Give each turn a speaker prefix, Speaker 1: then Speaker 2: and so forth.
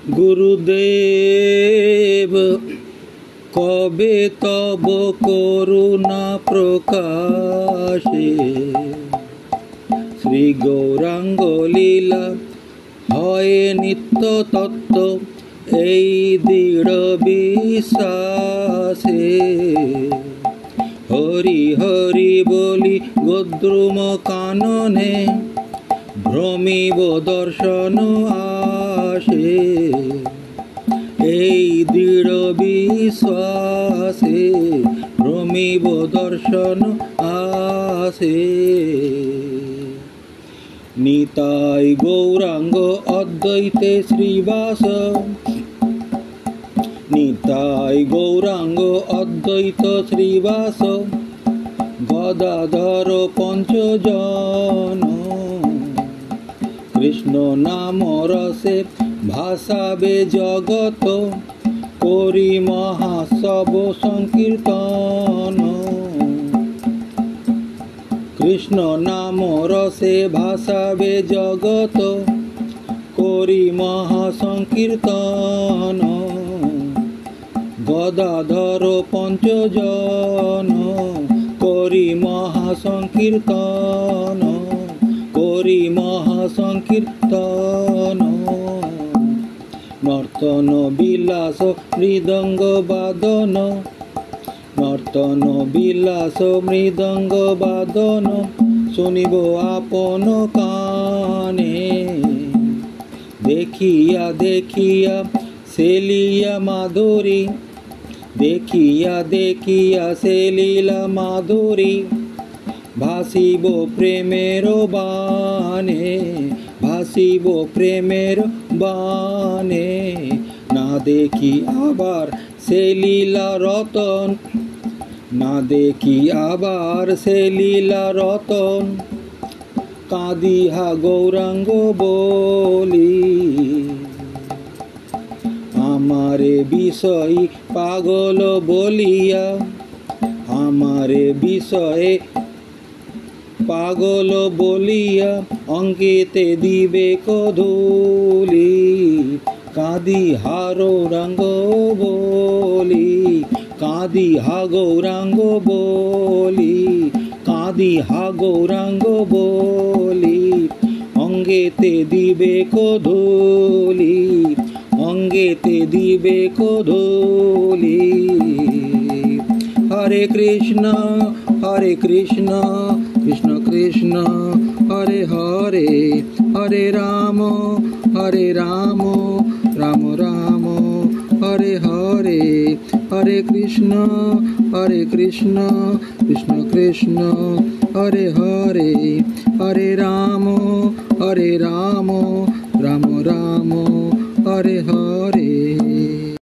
Speaker 1: गुरुदेव कबे तब करुणा प्रकाशे श्री गौरांग लीला हय नित्य तत्व এই দৃঢ় বিশ্বাসে হরি হরি বলি গদ্রুম কাননে ভ্রমিব দর্শন আসে এই দৃঢ় বিশ্বাসে ভ্রমিব দর্শন আসে নিতাই গৌরাঙ্গ অদ্বৈতে শ্রীবাস নিতাই গৌরাঙ্গ অদ্বৈত শ্রীবাস গদাধর পঞ্চজন কৃষ্ণ নাম রসে ভাসাবে জগত করি মহাসব সংকীর্তন কৃষ্ণ নাম রসে ভাসাবে জগত করি মহাসংকীর্তন গদাধর পঞ্চজন করি মহাসংকীর্তন করি মহাসংকীর্তন নর্তন বিলাস মৃদঙ্গ বাদন নর্তন বিলাস মৃদঙ্গ বাদন শুনিব আপন কানে দেখিয়া দেখিয়া সেলিয়া মাধুরী দেখিয়া দেখিয়া সেলিলা মাধুরী ভাসিব প্রেমের বানে ভাসিব প্রেমের বানে না দেখি আবার সে লীলা রতন না দেখি আবার সে লীলা রতন কাঁদিহা গৌরাঙ্গ বলি আমারে বিষয় পাগল বলিয়া আমারে বিষয়ে পাগল বলিয়া অঙ্কিতে দিবে কধূলি কাঁদিহা গৌরাঙ্গ বলি কাঁদিহা গৌরাঙ্গ বলি কাঁদিহা গৌরাঙ্গ বলি অঙ্গেতে দিবে কধূলি অঙ্গেতে দিবে কধূলি হরে কৃষ্ণ কৃষ্ণ কৃষ্ণ হরে হরে হরে রাম রাম রাম হরে হরে হরে কৃষ্ণ কৃষ্ণ কৃষ্ণ হরে হরে হরে রাম রাম রাম হরে হরে।